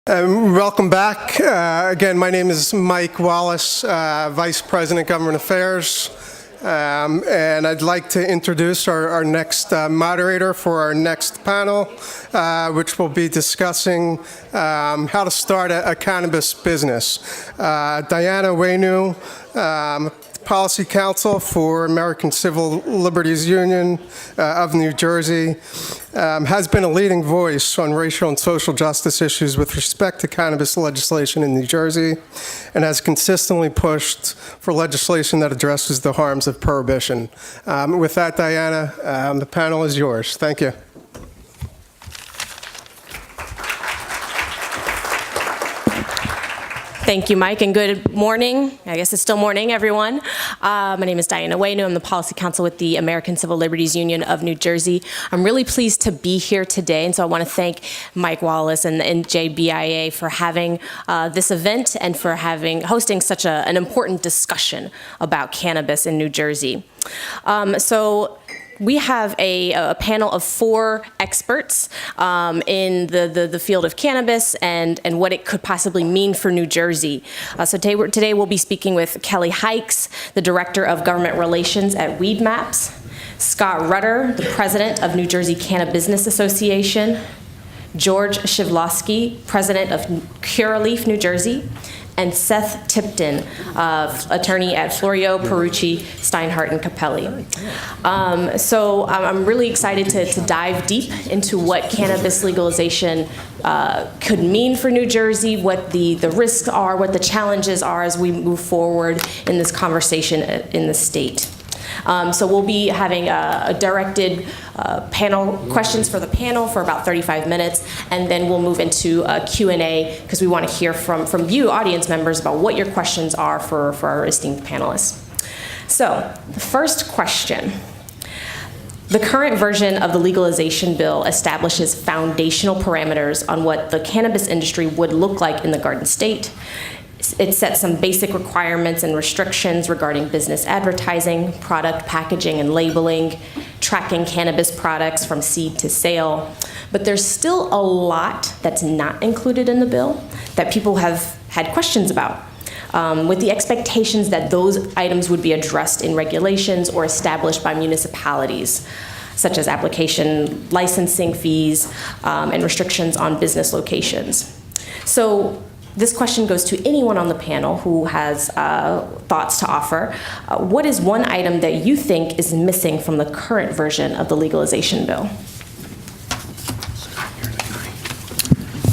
Welcome back. Again, my name is Mike Wallace, Vice President, Government Affairs, and I'd like to introduce our next moderator for our next panel, which will be discussing how to start a cannabis business. Dianna Houenou, Policy Counsel for American Civil Liberties Union of New Jersey, has been a leading voice on racial and social justice issues with respect to cannabis legislation in New Jersey, and has consistently pushed for legislation that addresses the harms of prohibition. With that, Dianna, the panel is yours. Thank you. Thank you, Mike, and good morning. I guess it's still morning, everyone. My name is Dianna Houenou. I'm the Policy Counsel with the American Civil Liberties Union of New Jersey. I'm really pleased to be here today, and so I want to thank Mike Wallace and the NJBIA for having this event and for hosting such an important discussion about cannabis in New Jersey. We have a panel of 4 experts in the field of cannabis and what it could possibly mean for New Jersey. Today we'll be speaking with Kelli Hykes, the Director of Government Relations at Weedmaps, Scott Rudder, the President of New Jersey CannaBusiness Association, George Schidlovsky, President of Curaleaf, New Jersey, and Seth Tipton, attorney at Florio, Perrucci, Steinhardt, and Cappelli. I'm really excited to dive deep into what cannabis legalization could mean for New Jersey, what the risks are, what the challenges are as we move forward in this conversation in the state. We'll be having a directed panel questions for the panel for about 35 minutes, and then we'll move into a Q&A because we want to hear from you, audience members, about what your questions are for our esteemed panelists. So, the first question. The current version of the legalization bill establishes foundational parameters on what the cannabis industry would look like in the Garden State. It sets some basic requirements and restrictions regarding business advertising, product packaging and labeling, tracking cannabis products from seed to sale. But there's still a lot that's not included in the bill that people have had questions about, with the expectations that those items would be addressed in regulations or established by municipalities, such as application licensing fees and restrictions on business locations. So this question goes to anyone on the panel who has thoughts to offer. What is one item that you think is missing from the current version of the legalization bill?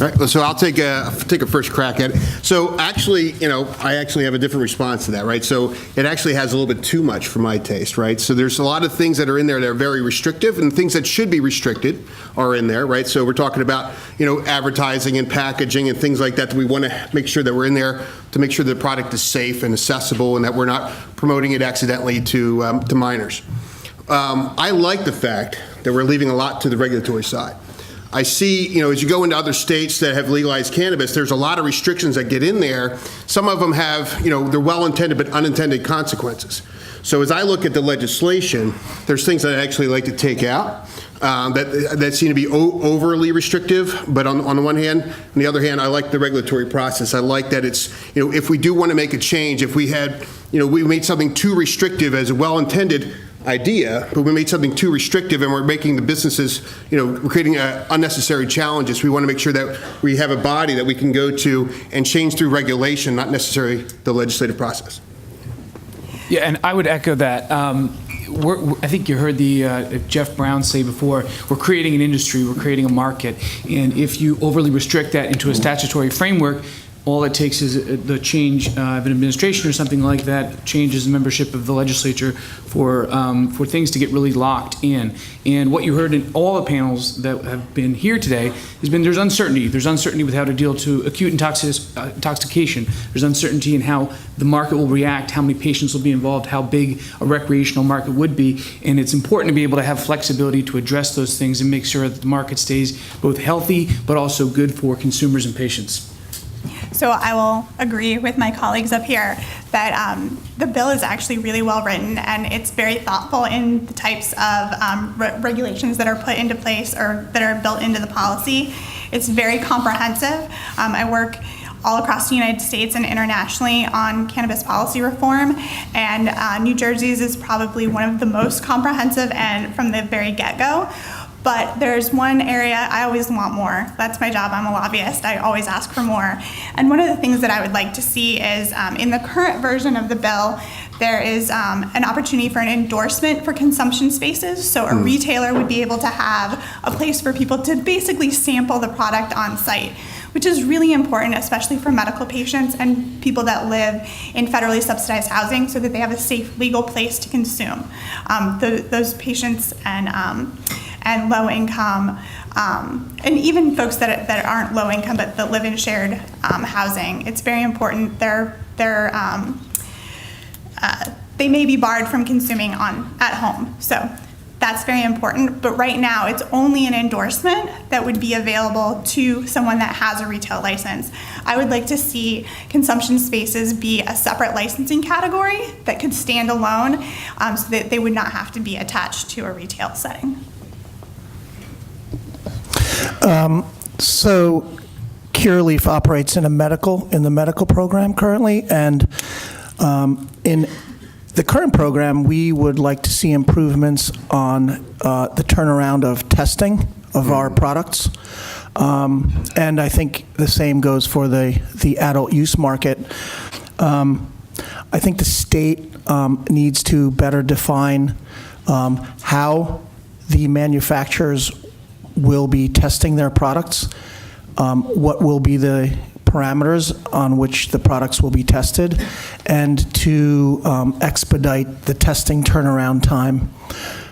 All right, so I'll take a first crack at it. So actually, I actually have a different response to that, right? So it actually has a little bit too much for my taste, right? So there's a lot of things that are in there that are very restrictive, and things that should be restricted are in there, right? So we're talking about, advertising and packaging and things like that we want to make sure that we're in there to make sure the product is safe and accessible and that we're not promoting it accidentally to minors. I like the fact that we're leaving a lot to the regulatory side. I see, as you go into other states that have legalized cannabis, there's a lot of restrictions that get in there. Some of them have, they're well-intended but unintended consequences. So as I look at the legislation, there's things that I actually like to take out that seem to be overly restrictive. But on the one hand, on the other hand, I like the regulatory process. I like that it's, if we do want to make a change, if we had, we made something too restrictive as a well-intended idea, but we made something too restrictive and we're making the businesses, we're creating unnecessary challenges. We want to make sure that we have a body that we can go to and change through regulation, not necessarily the legislative process. Yeah, and I would echo that. I think you heard the Jeff Brown say before, we're creating an industry, we're creating a market, and if you overly restrict that into a statutory framework, all it takes is the change of an administration or something like that, changes the membership of the legislature for things to get really locked in. And what you heard in all the panels that have been here today has been there's uncertainty. There's uncertainty with how to deal to acute intoxication. There's uncertainty in how the market will react, how many patients will be involved, how big a recreational market would be. And it's important to be able to have flexibility to address those things and make sure that the market stays both healthy but also good for consumers and patients. So I will agree with my colleagues up here that the bill is actually really well written, and it's very thoughtful in the types of regulations that are put into place or that are built into the policy. It's very comprehensive. I work all across the United States and internationally on cannabis policy reform, and New Jersey's is probably one of the most comprehensive and from the very get-go. But there's one area I always want more. That's my job. I'm a lobbyist. I always ask for more. And one of the things that I would like to see is in the current version of the bill, there is an opportunity for an endorsement for consumption spaces. So a retailer would be able to have a place for people to basically sample the product on site, which is really important, especially for medical patients and people that live in federally subsidized housing, so that they have a safe, legal place to consume. Those patients and low income, and even folks that aren't low income but that live in shared housing, it's very important. They may be barred from consuming at home. So that's very important, but right now it's only an endorsement that would be available to someone that has a retail license. I would like to see consumption spaces be a separate licensing category that could stand alone, so that they would not have to be attached to a retail setting. So Curaleaf operates in the medical program currently, and in the current program, we would like to see improvements on the turnaround of testing of our products. And I think the same goes for the adult use market. I think the state needs to better define how the manufacturers will be testing their products, what will be the parameters on which the products will be tested, and to expedite the testing turnaround time.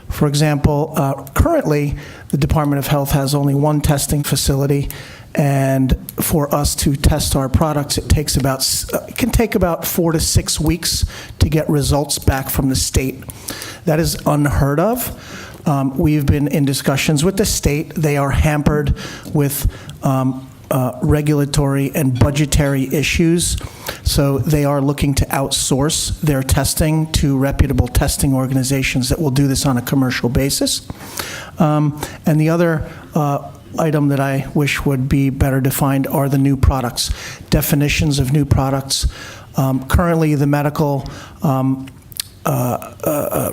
For example, currently, the Department of Health has only one testing facility, and for us to test our products, it can take about 4 to 6 weeks to get results back from the state. That is unheard of. We've been in discussions with the state. They are hampered with regulatory and budgetary issues, so they are looking to outsource their testing to reputable testing organizations that will do this on a commercial basis. And the other item that I wish would be better defined are the new products, definitions of new products. Currently, the medical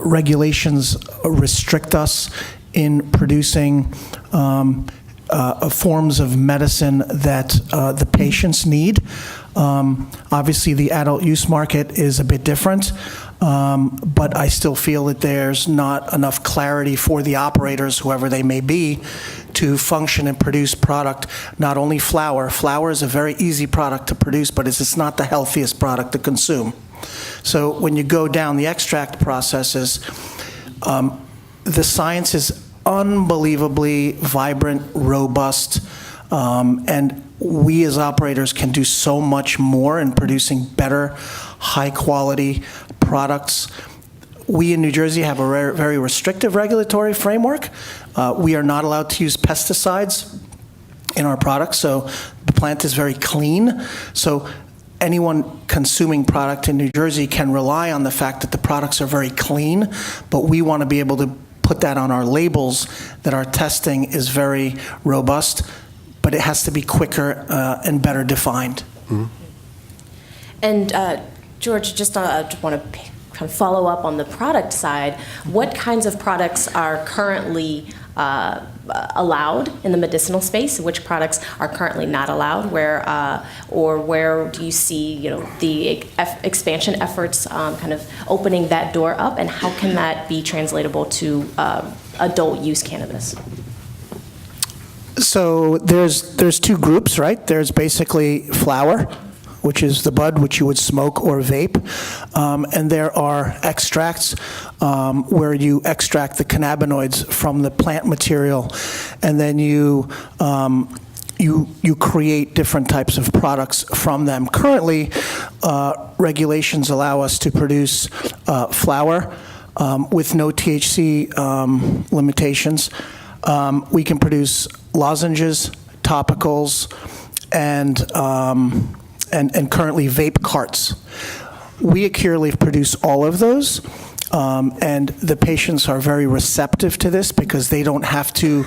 regulations restrict us in producing forms of medicine that the patients need. Obviously, the adult use market is a bit different, but I still feel that there's not enough clarity for the operators, whoever they may be, to function and produce product. Not only flower. Flower is a very easy product to produce, but it's not the healthiest product to consume. So when you go down the extract processes, the science is unbelievably vibrant, robust, and we as operators can do so much more in producing better, high-quality products. We in New Jersey have a very restrictive regulatory framework. We are not allowed to use pesticides in our products, so the plant is very clean. So anyone consuming product in New Jersey can rely on the fact that the products are very clean, but we want to be able to put that on our labels, that our testing is very robust, but it has to be quicker and better defined. Mm-hmm. And George, just want to kind of follow up on the product side. What kinds of products are currently allowed in the medicinal space? Which products are currently not allowed? Where do you see, the expansion efforts kind of opening that door up, and how can that be translatable to adult use cannabis? So there's two groups, right? There's basically flower, which is the bud which you would smoke or vape, and there are extracts where you extract the cannabinoids from the plant material, and then you create different types of products from them. Currently, regulations allow us to produce flower with no THC limitations. We can produce lozenges, topicals, and currently vape carts. We at Curaleaf produce all of those, and the patients are very receptive to this because they don't have to,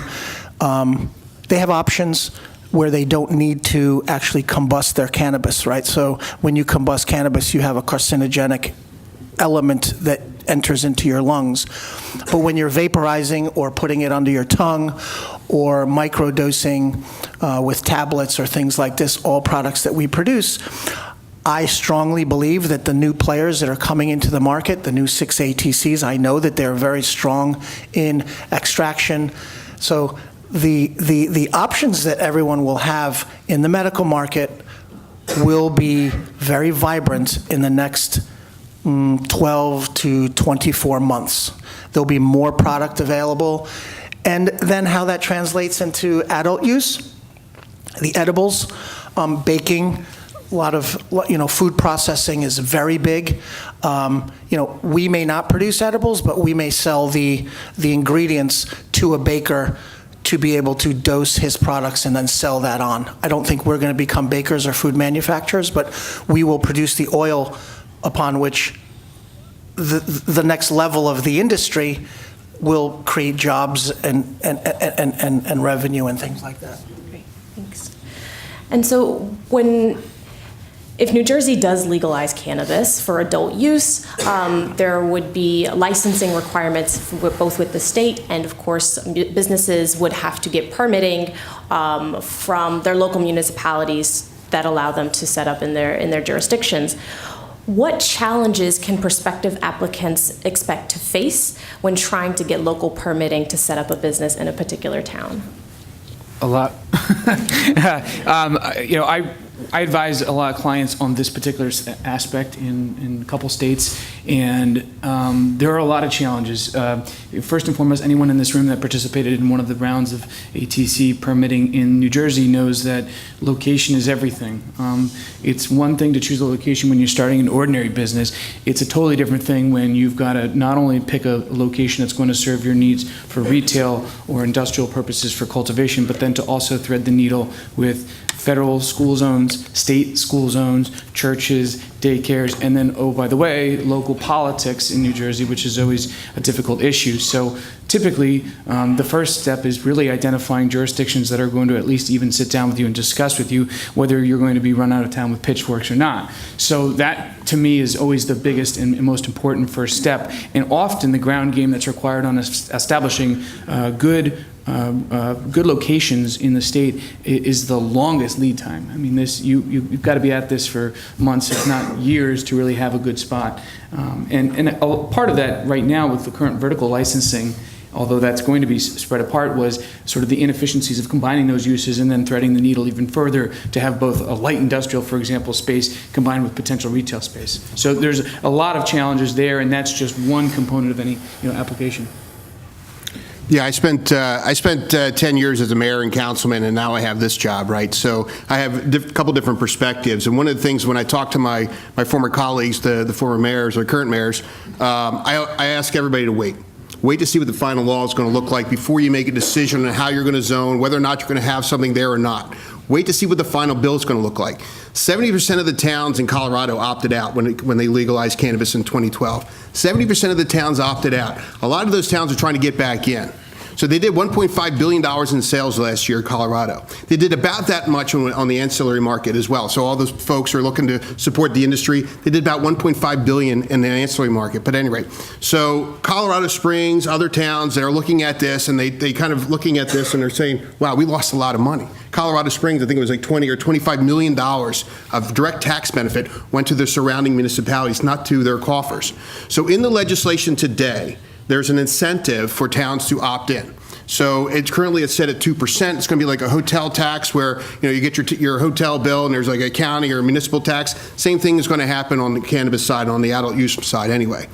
they have options where they don't need to actually combust their cannabis, right? So when you combust cannabis, you have a carcinogenic element that enters into your lungs. But when you're vaporizing or putting it under your tongue or microdosing with tablets or things like this, all products that we produce, I strongly believe that the new players that are coming into the market, the new 6 ATCs, I know that they're very strong in extraction. So the options that everyone will have in the medical market will be very vibrant in the next 12 to 24 months. There'll be more product available. And then how that translates into adult use, the edibles, baking, a lot of, food processing is very big. We may not produce edibles, but we may sell the ingredients to a baker to be able to dose his products and then sell that on. I don't think we're going to become bakers or food manufacturers, but we will produce the oil upon which the next level of the industry will create jobs and revenue and things like that. Great, thanks. And so if New Jersey does legalize cannabis for adult use, there would be licensing requirements both with the state, and of course businesses would have to get permitting from their local municipalities that allow them to set up in their jurisdictions. What challenges can prospective applicants expect to face when trying to get local permitting to set up a business in a particular town? A lot. I advise a lot of clients on this particular aspect in a couple states, and there are a lot of challenges. First and foremost, anyone in this room that participated in one of the rounds of ATC permitting in New Jersey knows that location is everything. It's one thing to choose a location when you're starting an ordinary business. It's a totally different thing when you've got to not only pick a location that's going to serve your needs for retail or industrial purposes for cultivation, but then to also thread the needle with federal school zones, state school zones, churches, daycares, and then, oh, by the way, local politics in New Jersey, which is always a difficult issue. So typically, the first step is really identifying jurisdictions that are going to at least even sit down with you and discuss with you whether you're going to be run out of town with pitchforks or not. So that, to me, is always the biggest and most important first step. And often the ground game that's required on establishing good locations in the state is the longest lead time. I mean, you've got to be at this for months, if not years, to really have a good spot. And a part of that right now with the current vertical licensing, although that's going to be spread apart, was sort of the inefficiencies of combining those uses and then threading the needle even further to have both a light industrial, for example, space combined with potential retail space. So there's a lot of challenges there, and that's just one component of any application. Yeah, I spent 10 years as a mayor and councilman, and now I have this job, right? So I have a couple different perspectives. And one of the things when I talk to my former colleagues, the former mayors or current mayors, I ask everybody to wait. Wait to see what the final law is going to look like before you make a decision on how you're going to zone, whether or not you're going to have something there or not. Wait to see what the final bill is going to look like. 70% of the towns in Colorado opted out when they legalized cannabis in 2012. 70% of the towns opted out. A lot of those towns are trying to get back in. So they did $1.5 billion in sales last year in Colorado. They did about that much on the ancillary market as well. So all those folks are looking to support the industry. They did about $1.5 billion in the ancillary market. But at any rate, so Colorado Springs, other towns that are looking at this, and they kind of looking at this and they're saying, wow, we lost a lot of money. Colorado Springs, I think it was like $20 or $25 million of direct tax benefit went to the surrounding municipalities, not to their coffers. So in the legislation today, there's an incentive for towns to opt in. So it's currently set at 2%. It's going to be like a hotel tax where you get your hotel bill and there's like a county or municipal tax. Same thing is going to happen on the cannabis side, on the adult use side anyway.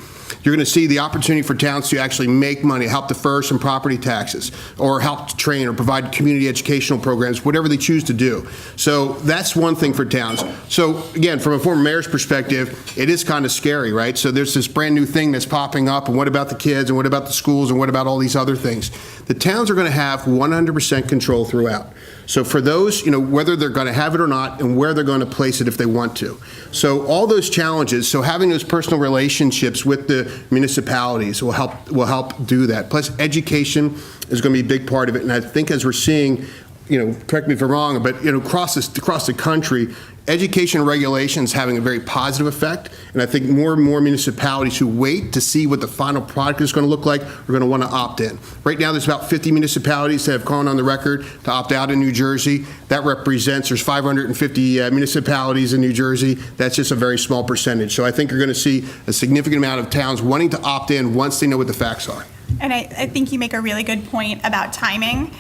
You're going to see the opportunity for towns to actually make money, help defer some property taxes, or help train or provide community educational programs, whatever they choose to do. So that's one thing for towns. So again, from a former mayor's perspective, it is kind of scary, right? So there's this brand new thing that's popping up, and what about the kids, and what about the schools, and what about all these other things? The towns are going to have 100% control throughout. So for those, whether they're going to have it or not, and where they're going to place it if they want to. So all those challenges, so having those personal relationships with the municipalities will help do that. Plus education is going to be a big part of it. And I think as we're seeing correct me if I'm wrong, but across the country, education regulations having a very positive effect, and I think more and more municipalities who wait to see what the final product is going to look like are going to want to opt in. Right now, there's about 50 municipalities that have gone on the record to opt out in New Jersey. That represents, there's 550 municipalities in New Jersey. That's just a very small percentage. So I think you're going to see a significant amount of towns wanting to opt in once they know what the facts are. And I think you make a really good point about timing.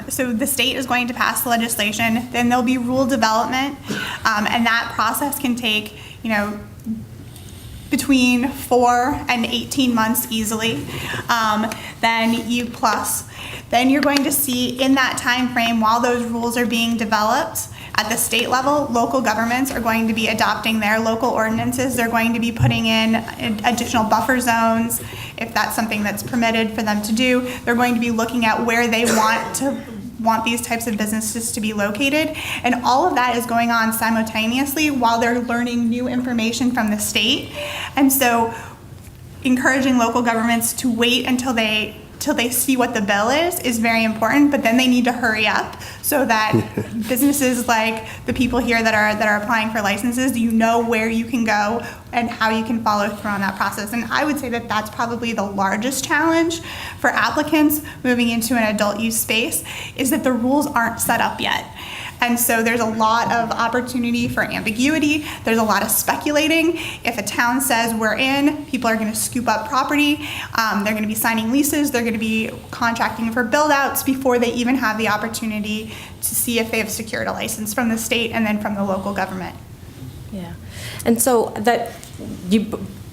So the state is going to pass the legislation, then there'll be rule development, and that process can take, between 4 and 18 months easily. Then you're going to see in that time frame, while those rules are being developed, at the state level, local governments are going to be adopting their local ordinances. They're going to be putting in additional buffer zones, if that's something that's permitted for them to do. They're going to be looking at where they want these types of businesses to be located. And all of that is going on simultaneously while they're learning new information from the state. And so encouraging local governments to wait until they see what the bill is very important, but then they need to hurry up so that businesses like the people here that are applying for licenses, where you can go and how you can follow through on that process. And I would say that that's probably the largest challenge for applicants moving into an adult use space, is that the rules aren't set up yet. And so there's a lot of opportunity for ambiguity. There's a lot of speculating. If a town says we're in, people are going to scoop up property. They're going to be signing leases. They're going to be contracting for build-outs before they even have the opportunity to see if they have secured a license from the state and then from the local government. Yeah. And so that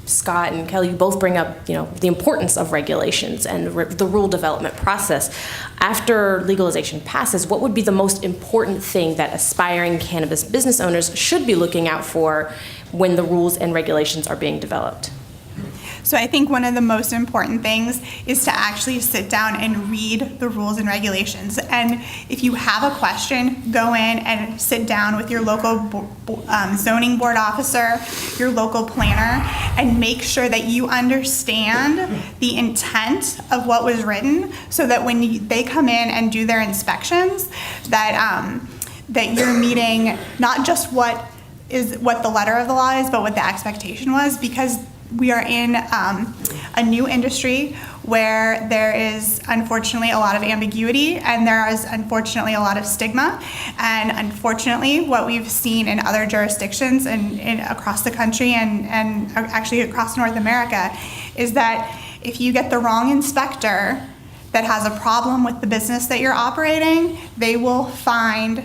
Scott and Kelli, you both bring up, the importance of regulations and the rule development process. After legalization passes, what would be the most important thing that aspiring cannabis business owners should be looking out for when the rules and regulations are being developed? So I think one of the most important things is to actually sit down and read the rules and regulations. And if you have a question, go in and sit down with your local zoning board officer, your local planner, and make sure that you understand the intent of what was written, so that when they come in and do their inspections, that you're meeting not just what the letter of the law is, but what the expectation was, because we are in a new industry where there is unfortunately a lot of ambiguity, and there is unfortunately a lot of stigma. And unfortunately, what we've seen in other jurisdictions and across the country and actually across North America is that if you get the wrong inspector that has a problem with the business that you're operating, they will find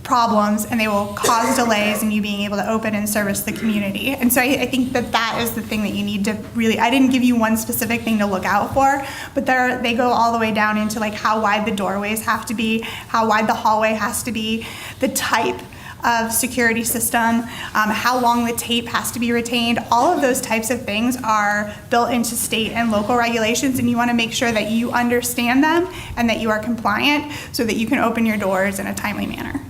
problems and they will cause delays in you being able to open and service the community. And so I think that is the thing that you need to really, I didn't give you one specific thing to look out for, but they go all the way down into like how wide the doorways have to be, how wide the hallway has to be, the type of security system, how long the tape has to be retained. All of those types of things are built into state and local regulations, and you want to make sure that you understand them and that you are compliant so that you can open your doors in a timely manner.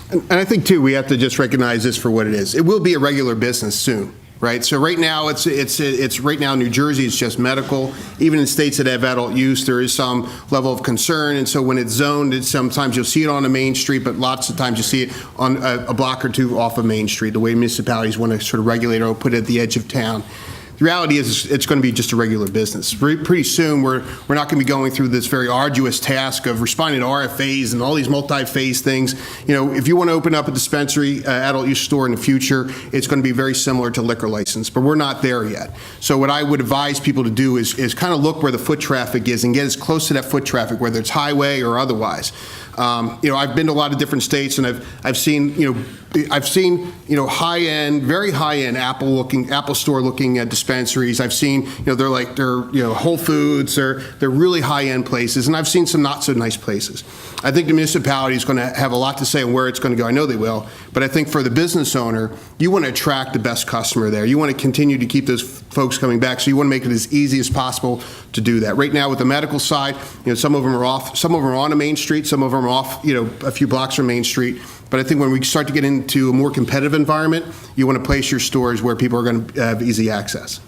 And I think, too, we have to just recognize this for what it is. It will be a regular business soon, right? So right now, it's right now, New Jersey, it's just medical. Even in states that have adult use, there is some level of concern. And so when it's zoned, sometimes you'll see it on a main street, but lots of times you see it on a block or two off of Main Street, the way municipalities want to sort of regulate or put it at the edge of town. The reality is it's going to be just a regular business. Pretty soon, we're not going to be going through this very arduous task of responding to RFAs and all these multi-phase things. If you want to open up a dispensary, adult use store in the future, it's going to be very similar to liquor license, but we're not there yet. So what I would advise people to do is kind of look where the foot traffic is and get as close to that foot traffic, whether it's highway or otherwise. I've been to a lot of different states, and I've seen high-end, very high-end Apple store-looking dispensaries. I've seen they're Whole Foods. They're really high-end places, and I've seen some not so nice places. I think the municipality is going to have a lot to say on where it's going to go. I know they will, but I think for the business owner, you want to attract the best customer there. You want to continue to keep those folks coming back, so you want to make it as easy as possible to do that. Right now, with the medical side, some of them are off, some of them are on a main street, some of them are off, a few blocks from Main Street. But I think when we start to get into a more competitive environment, you want to place your stores where people are going to have easy access.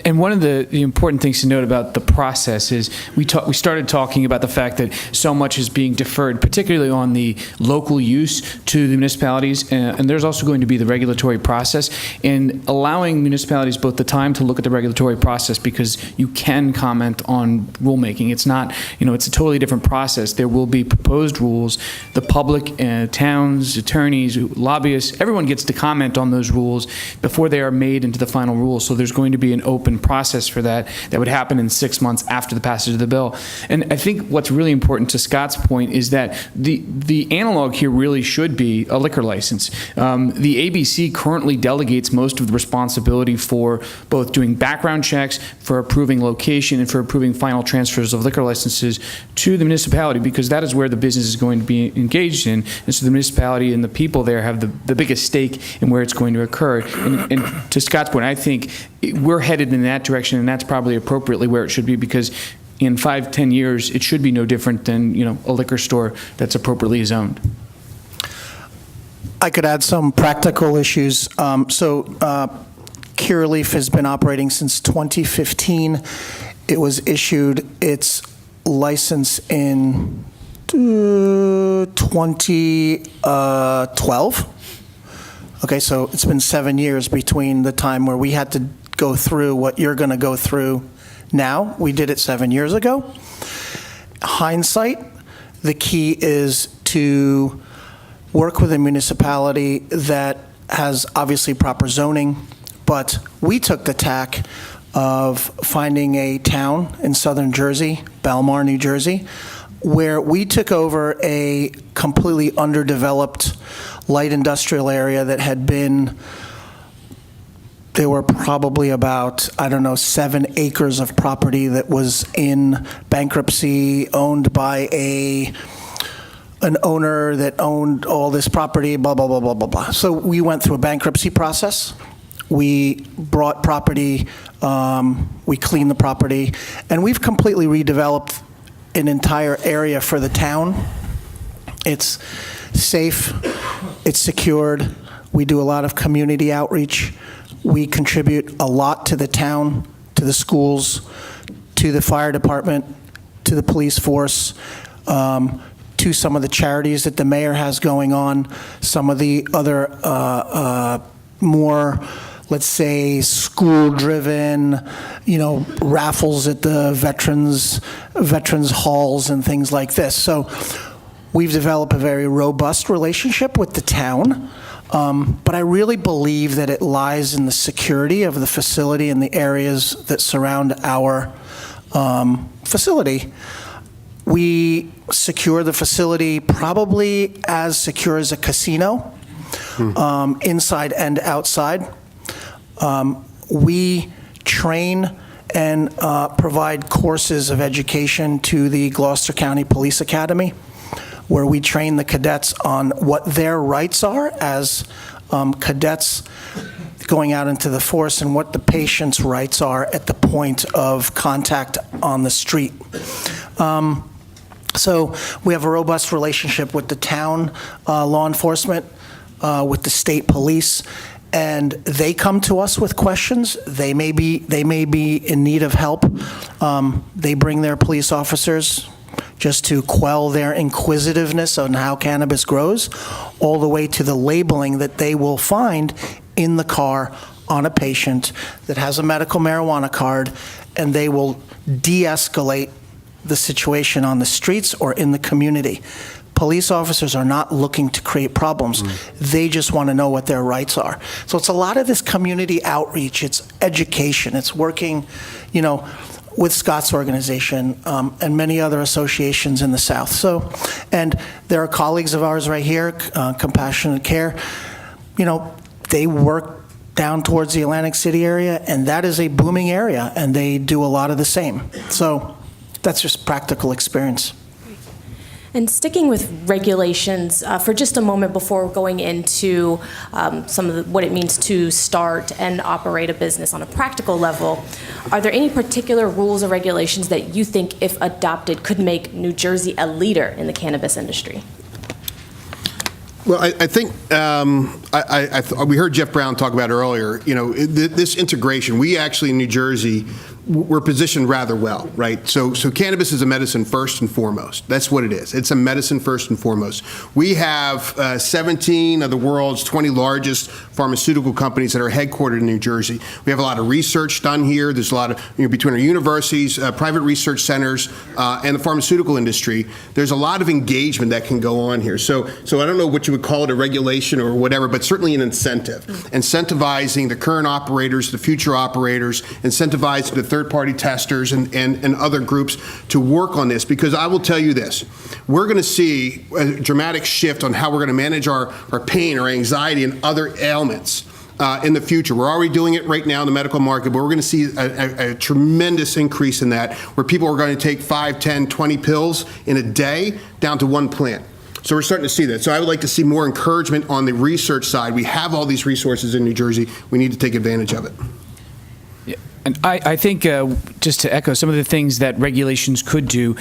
And one of the important things to note about the process is we started talking about the fact that so much is being deferred, particularly on the local use to the municipalities, and there's also going to be the regulatory process, and allowing municipalities both the time to look at the regulatory process, because you can comment on rulemaking. It's not, it's a totally different process. There will be proposed rules. The public, towns, attorneys, lobbyists, everyone gets to comment on those rules before they are made into the final rule. So there's going to be an open process for that would happen in 6 months after the passage of the bill. And I think what's really important, to Scott's point, is that the analog here really should be a liquor license. The ABC currently delegates most of the responsibility for both doing background checks, for approving location, and for approving final transfers of liquor licenses to the municipality, because that is where the business is going to be engaged in. And so the municipality and the people there have the biggest stake in where it's going to occur. And to Scott's point, I think we're headed in that direction, and that's probably appropriately where it should be, because in 5-10 years, it should be no different than a liquor store that's appropriately zoned. I could add some practical issues. Curaleaf has been operating since 2015. It was issued its license in 2012. Okay, so it's been 7 years between the time where we had to go through what you're going to go through now. We did it 7 years ago. Hindsight, the key is to work with a municipality that has obviously proper zoning, but we took the tack of finding a town in southern Jersey, Belmar, New Jersey, where we took over a completely underdeveloped light industrial area that had been, there were probably about, 7 acres of property that was in bankruptcy, owned by an owner that owned all this property, blah, blah, blah, blah, blah, blah. So we went through a bankruptcy process. We brought property, we cleaned the property, and we've completely redeveloped an entire area for the town. It's safe, it's secured. We do a lot of community outreach. We contribute a lot to the town, to the schools, to the fire department, to the police force, to some of the charities that the mayor has going on, some of the other more, let's say, school-driven, raffles at the veterans halls and things like this. So we've developed a very robust relationship with the town, but I really believe that it lies in the security of the facility and the areas that surround our facility. We secure the facility probably as secure as a casino, inside and outside. We train and provide courses of education to the Gloucester County Police Academy, where we train the cadets on what their rights are as cadets going out into the force, and what the patient's rights are at the point of contact on the street. So we have a robust relationship with the town law enforcement, with the state police, and they come to us with questions. They may be in need of help. They bring their police officers just to quell their inquisitiveness on how cannabis grows, all the way to the labeling that they will find in the car on a patient that has a medical marijuana card, and they will de-escalate the situation on the streets or in the community. Police officers are not looking to create problems. They just want to know what their rights are. So it's a lot of this community outreach. It's education. It's working, with Scott's organization and many other associations in the South. So, and there are colleagues of ours right here, Compassionate Care. They work down towards the Atlantic City area, and that is a booming area, and they do a lot of the same. So that's just practical experience. And sticking with regulations for just a moment before going into some of what it means to start and operate a business on a practical level, are there any particular rules or regulations that you think, if adopted, could make New Jersey a leader in the cannabis industry? Well, I think we heard Jeff Brown talk about it earlier. You know, this integration, we actually in New Jersey, we're positioned rather well, right? So cannabis is a medicine first and foremost. That's what it is. It's a medicine first and foremost. We have 17 of the world's 20 largest pharmaceutical companies that are headquartered in New Jersey. We have a lot of research done here. There's a lot of, between our universities, private research centers, and the pharmaceutical industry, there's a lot of engagement that can go on here. So I don't know what you would call it, a regulation or whatever, but certainly an incentive. Incentivizing the current operators, the future operators, incentivizing the third-party testers and other groups to work on this, because I will tell you this, we're going to see a dramatic shift on how we're going to manage our pain, our anxiety, and other ailments in the future. We're already doing it right now in the medical market, but we're going to see a tremendous increase in that, where people are going to take 5, 10, 20 pills in a day down to one plant. So we're starting to see that. So I would like to see more encouragement on the research side. We have all these resources in New Jersey. We need to take advantage of it. And I think, just to echo some of the things that regulations could do,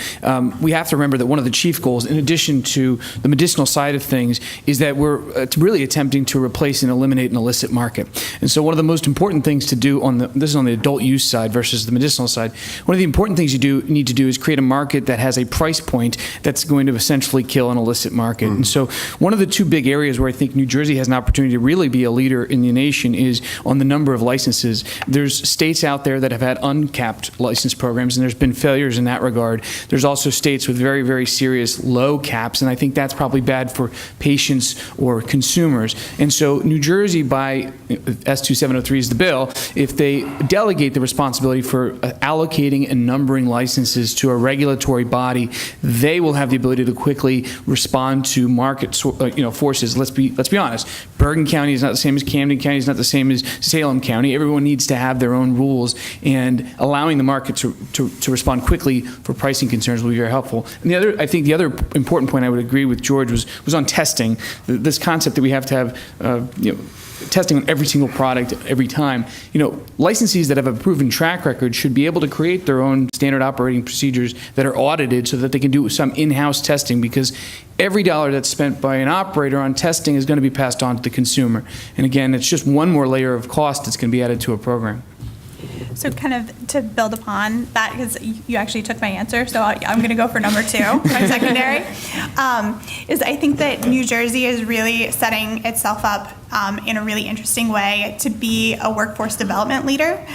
we have to remember that one of the chief goals, in addition to the medicinal side of things, is that we're really attempting to replace and eliminate an illicit market. And so one of the most important things to do this is on the adult use side versus the medicinal side, one of the important things you need to do is create a market that has a price point that's going to essentially kill an illicit market. And so one of the two big areas where I think New Jersey has an opportunity to really be a leader in the nation is on the number of licenses. There's states out there that have had uncapped license programs, and there's been failures in that regard. There's also states with very, very serious low caps, and I think that's probably bad for patients or consumers. And so New Jersey, by S2703 is the bill, if they delegate the responsibility for allocating and numbering licenses to a regulatory body, they will have the ability to quickly respond to market forces. Let's be honest. Bergen County is not the same as Camden County, is not the same as Salem County. Everyone needs to have their own rules, and allowing the market to respond quickly for pricing concerns will be very helpful. And I think the other important point I would agree with George was on testing. This concept that we have to have testing on every single product every time. Licensees that have a proven track record should be able to create their own standard operating procedures that are audited so that they can do some in-house testing, because every dollar that's spent by an operator on testing is going to be passed on to the consumer. And again, it's just one more layer of cost that's going to be added to a program. So kind of to build upon that, because you actually took my answer, so I'm going to go for number 2, my secondary, is I think that New Jersey is really setting itself up in a really interesting way to be a workforce development leader.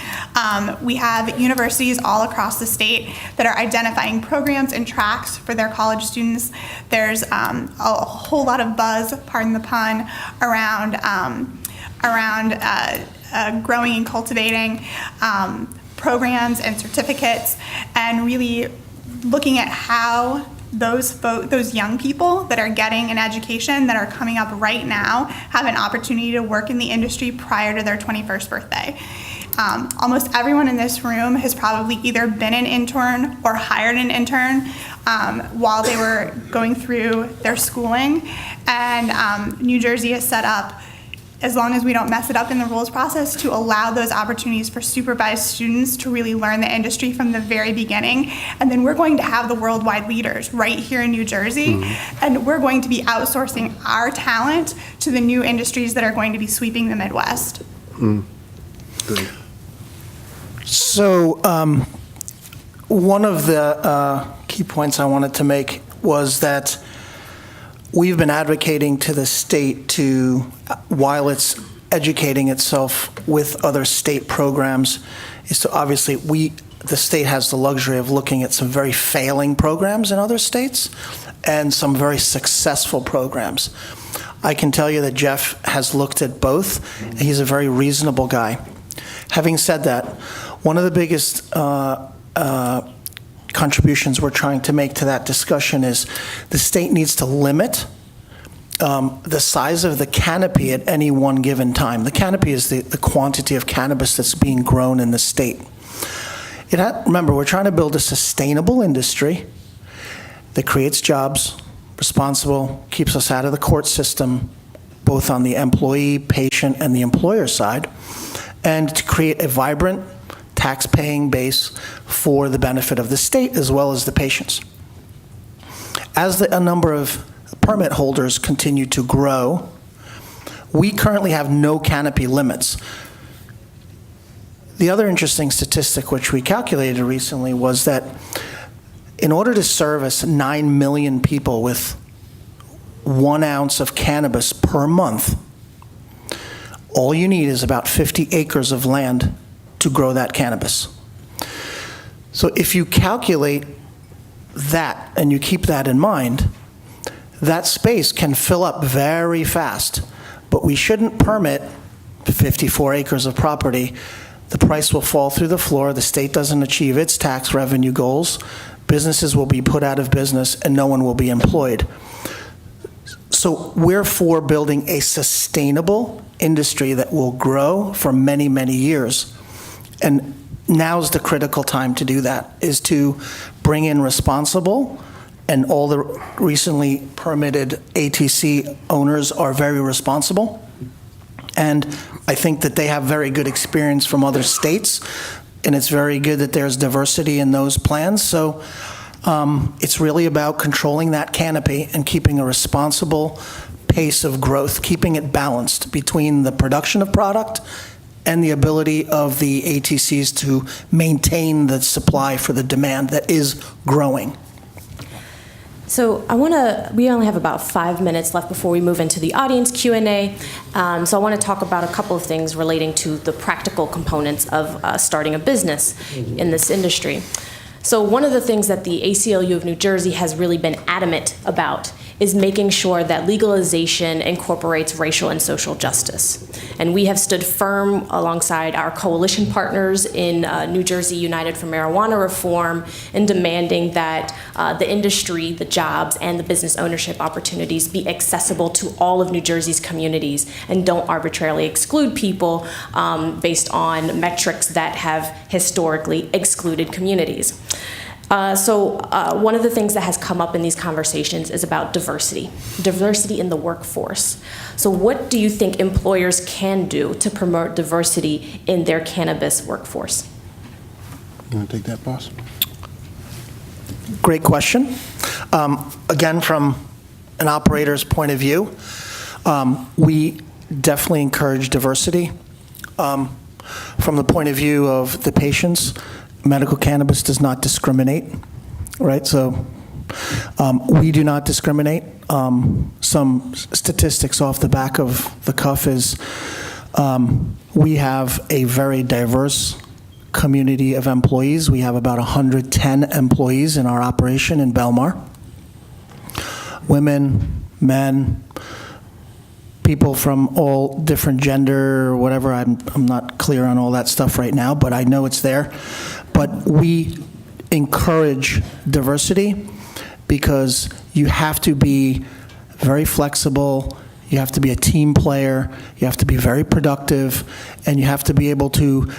We have universities all across the state that are identifying programs and tracks for their college students. There's a whole lot of buzz, pardon the pun, around growing and cultivating programs and certificates, and really looking at how those young people that are getting an education, that are coming up right now, have an opportunity to work in the industry prior to their 21st birthday. Almost everyone in this room has probably either been an intern or hired an intern while they were going through their schooling, and New Jersey is set up, as long as we don't mess it up in the rules process, to allow those opportunities for supervised students to really learn the industry from the very beginning. And then we're going to have the worldwide leaders right here in New Jersey, and we're going to be outsourcing our talent to the new industries that are going to be sweeping the Midwest. So one of the key points I wanted to make was that we've been advocating to the state to, while it's educating itself with other state programs, is to obviously the state has the luxury of looking at some very failing programs in other states and some very successful programs. I can tell you that Jeff has looked at both, and he's a very reasonable guy. Having said that, one of the biggest contributions we're trying to make to that discussion is the state needs to limit the size of the canopy at any one given time. The canopy is the quantity of cannabis that's being grown in the state. Remember, we're trying to build a sustainable industry that creates jobs, responsible, keeps us out of the court system, both on the employee, patient, and the employer side, and to create a vibrant tax-paying base for the benefit of the state as well as the patients. As a number of permit holders continue to grow. We currently have no canopy limits. The other interesting statistic which we calculated recently was that in order to service 9 million people with 1 ounce of cannabis per month, all you need is about 50 acres of land to grow that cannabis. So if you calculate that and you keep that in mind, that space can fill up very fast. But we shouldn't permit 54 acres of property. The price will fall through the floor. The state doesn't achieve its tax revenue goals. Businesses will be put out of business and no one will be employed. So we're for building a sustainable industry that will grow for many, many years. And now's the critical time to do that, is to bring in responsible, and all the recently permitted ATC owners are very responsible. And I think that they have very good experience from other states, and it's very good that there's diversity in those plans. So it's really about controlling that canopy and keeping a responsible pace of growth, keeping it balanced between the production of product and the ability of the ATCs to maintain the supply for the demand that is growing. So we only have about 5 minutes left before we move into the audience Q&A. So I want to talk about a couple of things relating to the practical components of starting a business in this industry. So one of the things that the ACLU of New Jersey has really been adamant about is making sure that legalization incorporates racial and social justice. And we have stood firm alongside our coalition partners in New Jersey United for Marijuana Reform in demanding that the industry, the jobs, and the business ownership opportunities be accessible to all of New Jersey's communities and don't arbitrarily exclude people based on metrics that have historically excluded communities. So one of the things that has come up in these conversations is about diversity in the workforce. So what do you think employers can do to promote diversity in their cannabis workforce? You want to take that, boss? Great question. Again, from an operator's point of view, we definitely encourage diversity. From the point of view of the patients, medical cannabis does not discriminate, right? So we do not discriminate. Some statistics off the back of the cuff is we have a very diverse community of employees. We have about 110 employees in our operation in Belmar. Women, men, people from all different gender or whatever. I'm not clear on all that stuff right now, but I know it's there. But we encourage diversity because you have to be very flexible, you have to be a team player, you have to be very productive, and you have to be able to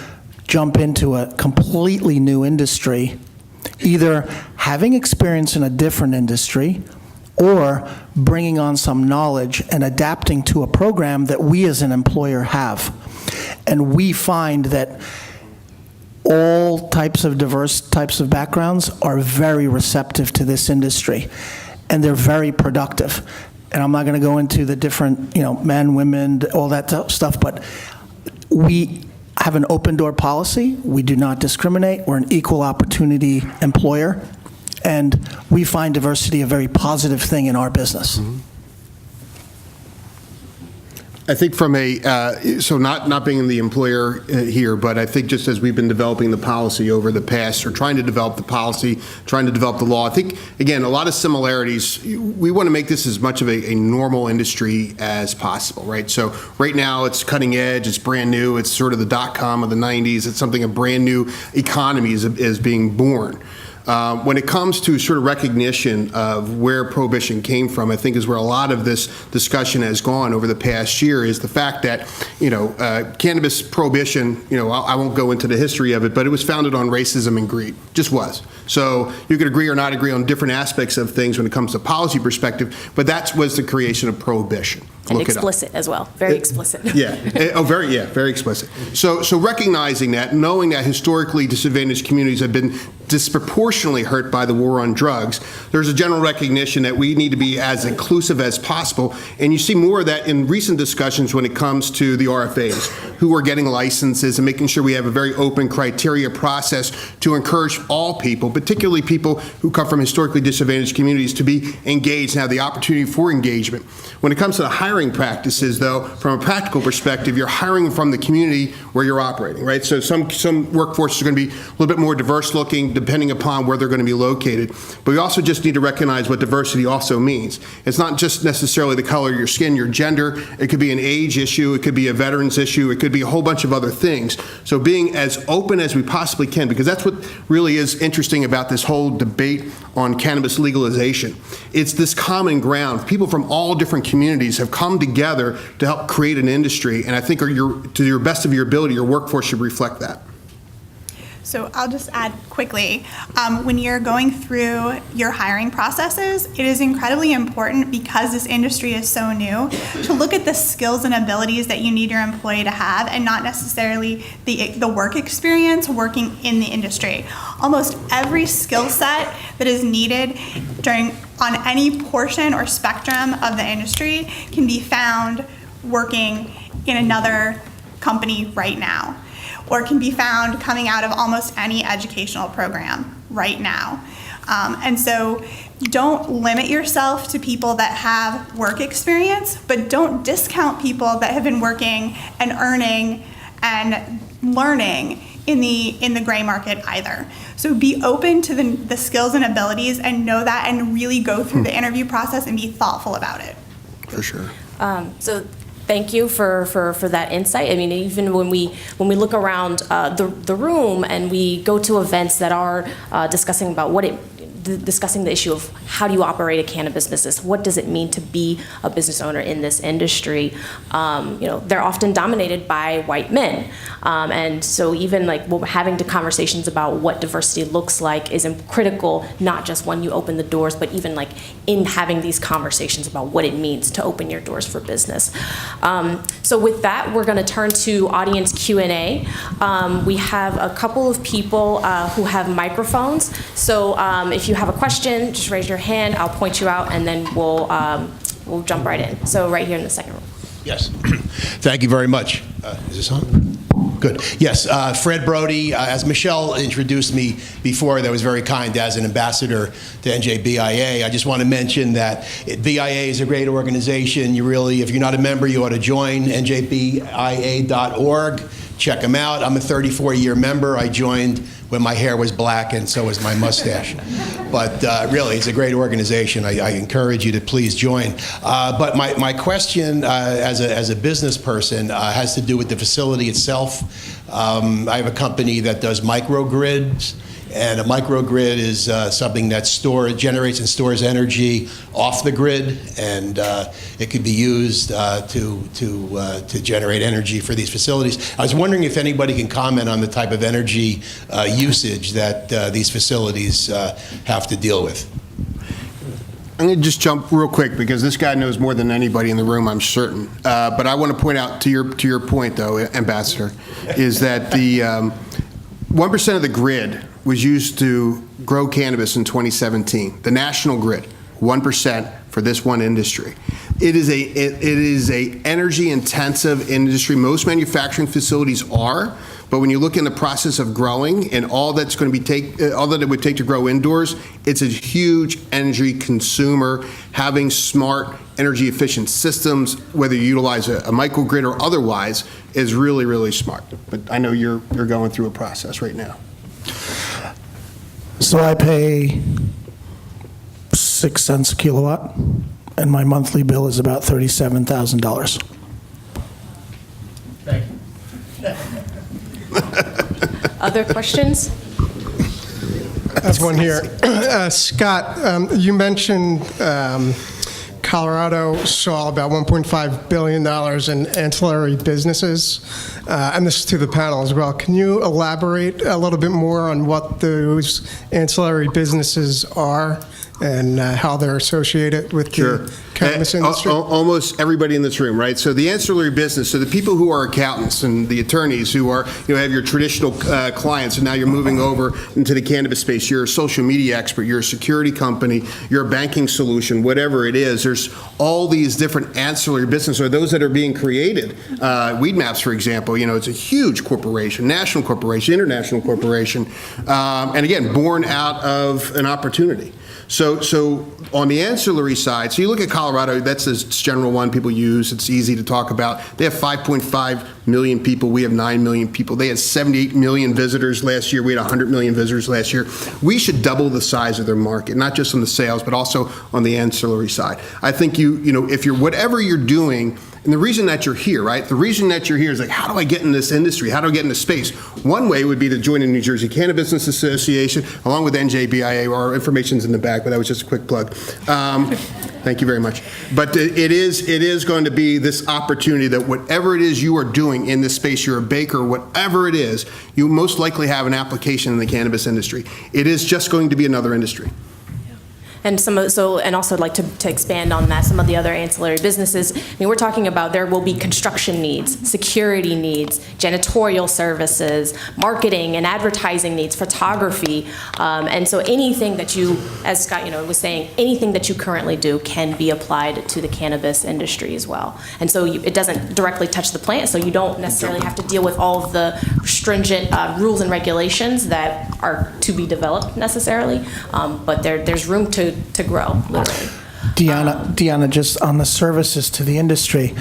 jump into a completely new industry, either having experience in a different industry or bringing on some knowledge and adapting to a program that we as an employer have. And we find that all types of diverse types of backgrounds are very receptive to this industry, and they're very productive. And I'm not going to go into the different, men, women, all that stuff, but we have an open door policy. We do not discriminate. We're an equal opportunity employer, and we find diversity a very positive thing in our business. Mm-hmm. I think from so not being the employer here, but I think just as we've been developing the policy over the past, or trying to develop the policy, trying to develop the law, I think, again, a lot of similarities. We want to make this as much of a normal industry as possible, right? So right now it's cutting edge, it's brand new, it's sort of the .com of the 90s, it's something a brand new economy is being born. When it comes to sort of recognition of where prohibition came from, I think is where a lot of this discussion has gone over the past year, is the fact that, cannabis prohibition, I won't go into the history of it, but it was founded on racism and greed. Just was. So you could agree or not agree on different aspects of things when it comes to policy perspective, but that was the creation of prohibition. And explicit as well, very explicit. Very explicit. So recognizing that, knowing that historically disadvantaged communities have been disproportionately hurt by the war on drugs, there's a general recognition that we need to be as inclusive as possible. And you see more of that in recent discussions when it comes to the RFAs, who are getting licenses, and making sure we have a very open criteria process to encourage all people, particularly people who come from historically disadvantaged communities, to be engaged and have the opportunity for engagement. When it comes to the hiring practices, though, from a practical perspective, you're hiring from the community where you're operating, right? So some workforces are going to be a little bit more diverse looking depending upon where they're going to be located. But we also just need to recognize what diversity also means. It's not just necessarily the color of your skin, your gender. It could be an age issue. It could be a veterans issue. It could be a whole bunch of other things. So being as open as we possibly can, because that's what really is interesting about this whole debate on cannabis legalization. It's this common ground. People from all different communities have come together to help create an industry, and I think to your best of your ability, your workforce should reflect that. So I'll just add quickly, when you're going through your hiring processes, it is incredibly important, because this industry is so new, to look at the skills and abilities that you need your employee to have, and not necessarily the work experience working in the industry. Almost every skill set that is needed on any portion or spectrum of the industry can be found working in another company right now, or can be found coming out of almost any educational program right now. And so don't limit yourself to people that have work experience, but don't discount people that have been working and earning and learning in the gray market either. So be open to the skills and abilities, and know that, and really go through the interview process and be thoughtful about it. For sure. So thank you for that insight. I mean, even when we look around the room and we go to events that are discussing the issue of how do you operate a cannabis business, what does it mean to be a business owner in this industry, they're often dominated by white men, and so even having conversations about what diversity looks like is critical, not just when you open the doors, but even in having these conversations about what it means to open your doors for business. So with that, we're going to turn to audience Q&A. We have a couple of people who have microphones, so if you have a question, just raise your hand, I'll point you out, and then we'll jump right in. So right here in the second row. Yes. Thank you very much. Is this on? Good. Yes, Fred Brody, as Michelle introduced me before, that was very kind as an ambassador to NJBIA. I just want to mention that BIA is a great organization. You really, if you're not a member, you ought to join njbia.org. Check them out. I'm a 34-year member. I joined when my hair was black, and so was my mustache. But really, it's a great organization. I encourage you to please join. But my question as a business person has to do with the facility itself. I have a company that does microgrids, and a microgrid is something that generates and stores energy off the grid, and it could be used to generate energy for these facilities. I was wondering if anybody can comment on the type of energy usage that these facilities have to deal with. I'm going to just jump real quick, because this guy knows more than anybody in the room, I'm certain. But I want to point out to your point, though, Ambassador, is that the 1% of the grid was used to grow cannabis in 2017. The national grid, 1% for this one industry. It is a energy intensive industry. Most manufacturing facilities are, but when you look in the process of growing and all that it would take to grow indoors, it's a huge energy consumer. Having smart energy efficient systems, whether you utilize a microgrid or otherwise, is really, really smart. But I know you're going through a process right now. So I pay 6 cents a kilowatt, and my monthly bill is about $37,000. Thank you. Other questions? There's one here. Scott, you mentioned Colorado saw about $1.5 billion in ancillary businesses, and this is to the panel as well. Can you elaborate a little bit more on what those ancillary businesses are and how they're associated with the cannabis industry? Almost everybody in this room, right? So the ancillary business, so the people who are accountants and the attorneys who are, have your traditional clients, and now you're moving over into the cannabis space. You're a social media expert, you're a security company, you're a banking solution, whatever it is. There's all these different ancillary businesses, or those that are being created. Weedmaps, for example, it's a huge corporation, national corporation, international corporation, and again, born out of an opportunity. So on the ancillary side, so you look at Colorado, that's a general one people use. It's easy to talk about. They have 5.5 million people. We have 9 million people. They had 78 million visitors last year. We had 100 million visitors last year. We should double the size of their market, not just on the sales, but also on the ancillary side. I think if you're, whatever you're doing, and the reason that you're here, right? The reason that you're here is like, how do I get in this industry? How do I get in this space? One way would be to join the New Jersey CannaBusiness Association, along with NJBIA. Our information's in the back, but that was just a quick plug. Thank you very much. But it is going to be this opportunity that whatever it is you are doing in this space, you're a baker, whatever it is, you most likely have an application in the cannabis industry. It is just going to be another industry. And and also I'd like to expand on that, some of the other ancillary businesses. I mean, we're talking about there will be construction needs, security needs, janitorial services, marketing and advertising needs, photography. And so anything that you, as Scott, was saying, anything that you currently do can be applied to the cannabis industry as well. And so it doesn't directly touch the plant, so you don't necessarily have to deal with all of the stringent rules and regulations that are to be developed necessarily. But there's room to grow, literally. Dianna, just on the services to the industry,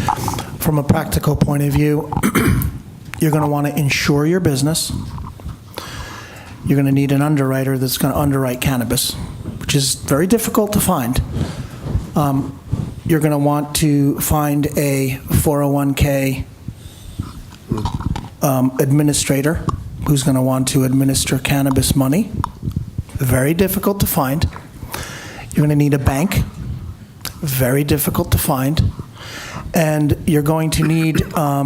from a practical point of view, you're going to want to insure your business. You're going to need an underwriter that's going to underwrite cannabis, which is very difficult to find. You're going to want to find a 401k administrator who's going to want to administer cannabis money. Very difficult to find. You're going to need a bank, very difficult to find, and you're going to need a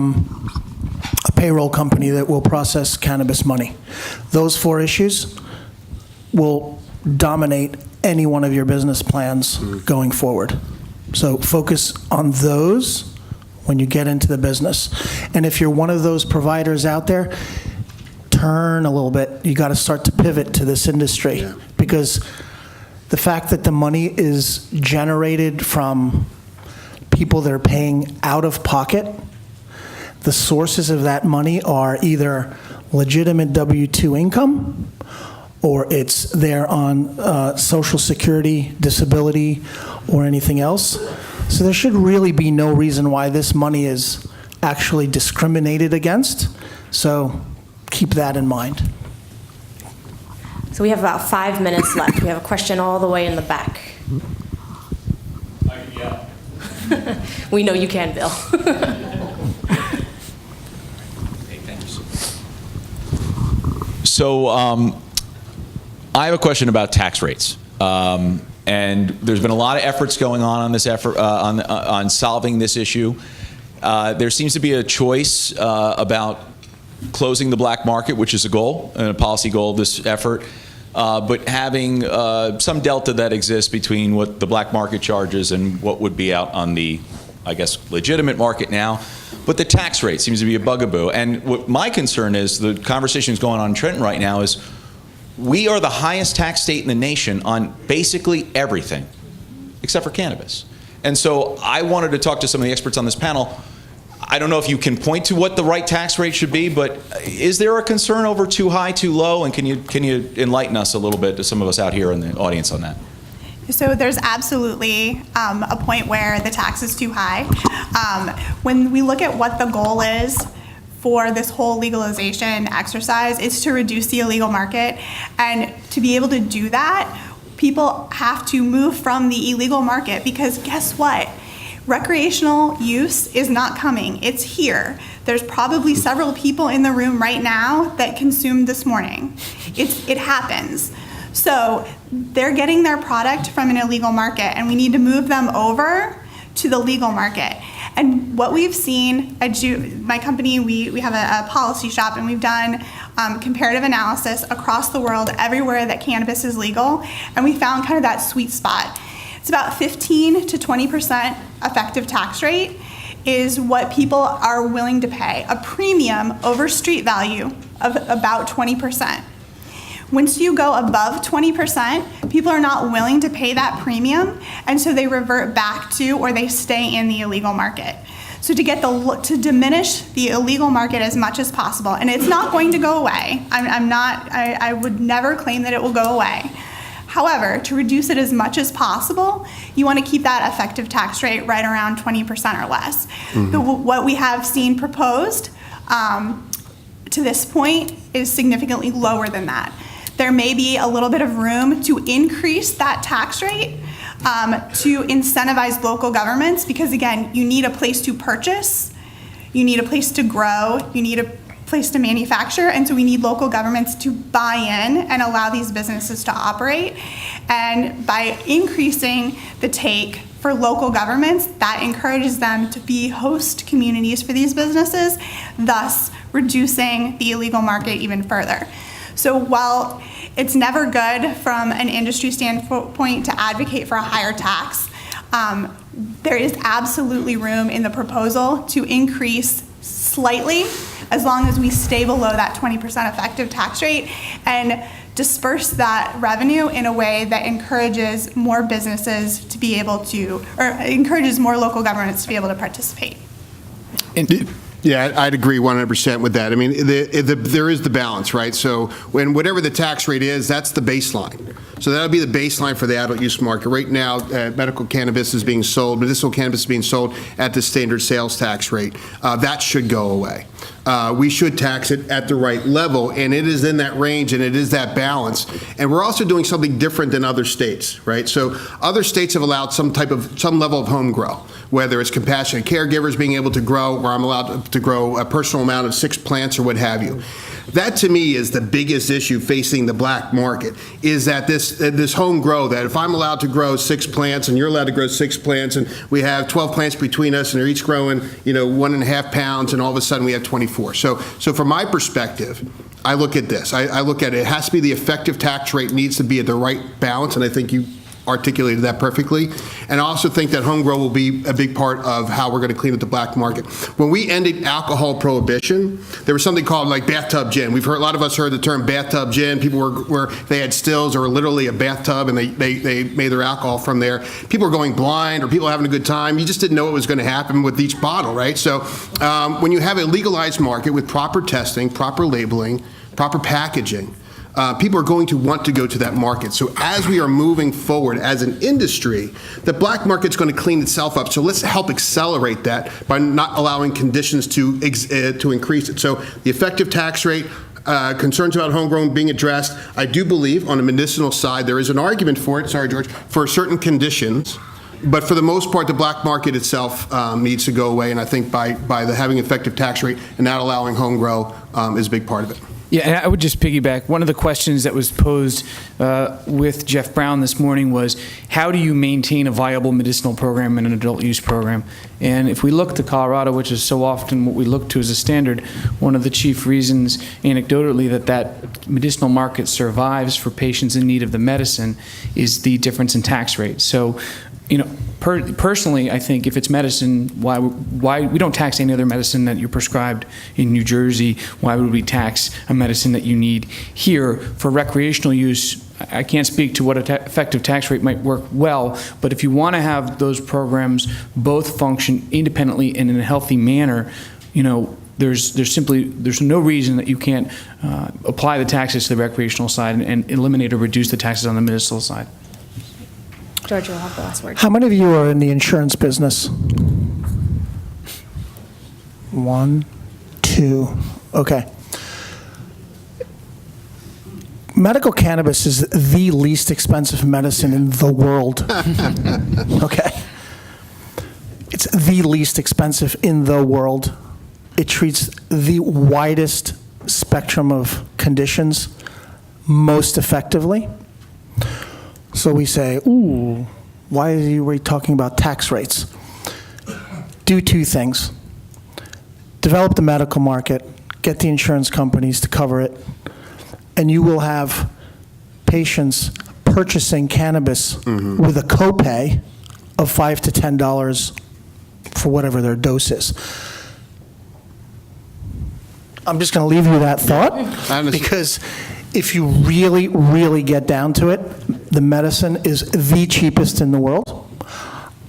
payroll company that will process cannabis money. Those 4 issues will dominate any one of your business plans going forward. So focus on those when you get into the business. And if you're one of those providers out there, turn a little bit. You got to start to pivot to this industry, because the fact that the money is generated from people that are paying out of pocket, the sources of that money are either legitimate W-2 income, or it's there on Social Security, disability, or anything else. So there should really be no reason why this money is actually discriminated against. So keep that in mind. So we have about 5 minutes left. We have a question all the way in the back. We know you can, Bill. So I have a question about tax rates. And there's been a lot of efforts going on this effort on solving this issue. There seems to be a choice about closing the black market, which is a goal and a policy goal of this effort, but having some delta that exists between what the black market charges and what would be out on the, I guess, legitimate market now. But the tax rate seems to be a bugaboo. And what my concern is, the conversation is going on in Trenton right now, is we are the highest tax state in the nation on basically everything, except for cannabis. And so I wanted to talk to some of the experts on this panel. I don't know if you can point to what the right tax rate should be, but is there a concern over too high, too low? And can you enlighten us a little bit, to some of us out here in the audience, on that? So there's absolutely a point where the tax is too high. When we look at what the goal is for this whole legalization exercise, is to reduce the illegal market. And to be able to do that, people have to move from the illegal market, because guess what? Recreational use is not coming. It's here. There's probably several people in the room right now that consumed this morning. It happens. So they're getting their product from an illegal market, and we need to move them over to the legal market. And what we've seen at my company, we have a policy shop, and we've done comparative analysis across the world, everywhere that cannabis is legal, and we found kind of that sweet spot. It's about 15 to 20% effective tax rate is what people are willing to pay, a premium over street value of about 20%. Once you go above 20%, people are not willing to pay that premium, and so they revert back to, or they stay in the illegal market. So to diminish the illegal market as much as possible, and it's not going to go away. I would never claim that it will go away. However, to reduce it as much as possible, you want to keep that effective tax rate right around 20% or less. What we have seen proposed to this point is significantly lower than that. There may be a little bit of room to increase that tax rate to incentivize local governments, because again, you need a place to purchase, you need a place to grow, you need a place to manufacture, and so we need local governments to buy in and allow these businesses to operate. And by increasing the take for local governments, that encourages them to be host communities for these businesses, thus reducing the illegal market even further. So while it's never good from an industry standpoint to advocate for a higher tax, there is absolutely room in the proposal to increase slightly, as long as we stay below that 20% effective tax rate and disperse that revenue in a way that encourages more businesses to be able to, or encourages more local governments to be able to participate. Yeah, I'd agree 100% with that. I mean, there is the balance, right? So when whatever the tax rate is, that's the baseline. So that'll be the baseline for the adult use market. Right now, medical cannabis is being sold, medicinal cannabis is being sold at the standard sales tax rate. That should go away. We should tax it at the right level, and it is in that range, and it is that balance. And we're also doing something different than other states, right? So other states have allowed some level of home grow, whether it's compassionate caregivers being able to grow, or I'm allowed to grow a personal amount of 6 plants or what have you. That to me is the biggest issue facing the black market, is that this home grow, that if I'm allowed to grow 6 plants and you're allowed to grow 6 plants, and we have 12 plants between us and they're each growing 1.5 pounds, and all of a sudden we have 24. So from my perspective, I look at this. I look at it has to be the effective tax rate needs to be at the right balance, and I think you articulated that perfectly. And I also think that home grow will be a big part of how we're going to clean up the black market. When we ended alcohol prohibition, there was something called like bathtub gin. A lot of us heard the term bathtub gin. People they had stills or literally a bathtub, and they made their alcohol from there. People were going blind, or people were having a good time. You just didn't know what was going to happen with each bottle, right? So when you have a legalized market with proper testing, proper labeling, proper packaging, people are going to want to go to that market. So as we are moving forward as an industry, the black market's going to clean itself up. So let's help accelerate that by not allowing conditions to increase it. So the effective tax rate, concerns about homegrown being addressed. I do believe on the medicinal side there is an argument for it, sorry George, for certain conditions. But for the most part, the black market itself needs to go away. And I think by having effective tax rate and not allowing home grow is a big part of it. Yeah, and I would just piggyback. One of the questions that was posed with Jeff Brown this morning was, how do you maintain a viable medicinal program and an adult use program? And if we look to Colorado, which is so often what we look to as a standard, one of the chief reasons, anecdotally, that medicinal market survives for patients in need of the medicine is the difference in tax rate. So, personally, I think if it's medicine, why we don't tax any other medicine that you're prescribed in New Jersey? Why would we tax a medicine that you need here for recreational use? I can't speak to what effective tax rate might work well, but if you want to have those programs both function independently and in a healthy manner, there's no reason that you can't apply the taxes to the recreational side and eliminate or reduce the taxes on the medicinal side. George, you'll have the last word. How many of you are in the insurance business? 1, 2, okay. Medical cannabis is the least expensive medicine in the world. Okay. It's the least expensive in the world. It treats the widest spectrum of conditions most effectively. So we say, ooh, why are you talking about tax rates? do two things. Develop the medical market, get the insurance companies to cover it, and you will have patients purchasing cannabis with a copay of $5 to $10 for whatever their dose is. I'm just going to leave you that thought, because if you really, really get down to it, the medicine is the cheapest in the world.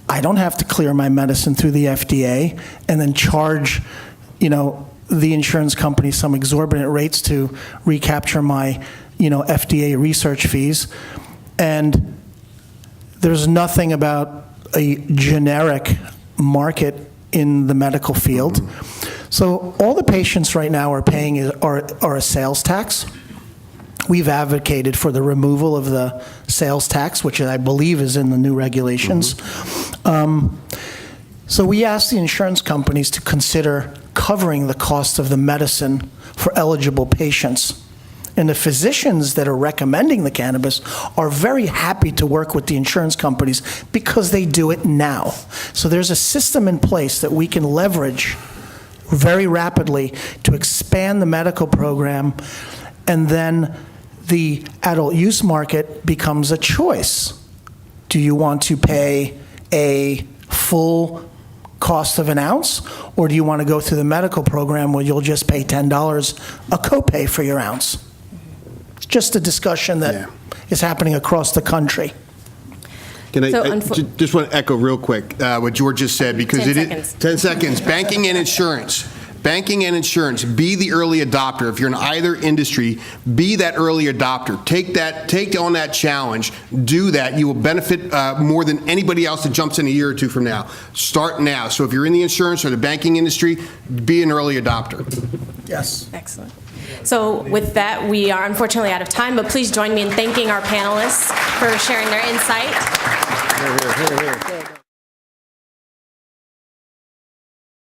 I don't have to clear my medicine through the FDA and then charge, the insurance company some exorbitant rates to recapture my, FDA research fees. And there's nothing about a generic market in the medical field. So all the patients right now are paying are a sales tax. We've advocated for the removal of the sales tax, which I believe is in the new regulations. So we asked the insurance companies to consider covering the cost of the medicine for eligible patients. And the physicians that are recommending the cannabis are very happy to work with the insurance companies because they do it now. So there's a system in place that we can leverage very rapidly to expand the medical program, and then the adult use market becomes a choice. Do you want to pay a full cost of an ounce, or do you want to go through the medical program where you'll just pay $10 a copay for your ounce? It's just a discussion that is happening across the country. Can I just want to echo real quick what George just said, because 10 seconds. Banking and insurance. Banking and insurance. Be the early adopter. If you're in either industry, be that early adopter. Take on that challenge. Do that. You will benefit more than anybody else that jumps in a year or two from now. Start now. So if you're in the insurance or the banking industry, be an early adopter. Yes. Excellent. So with that, we are unfortunately out of time, but please join me in thanking our panelists for sharing their insight.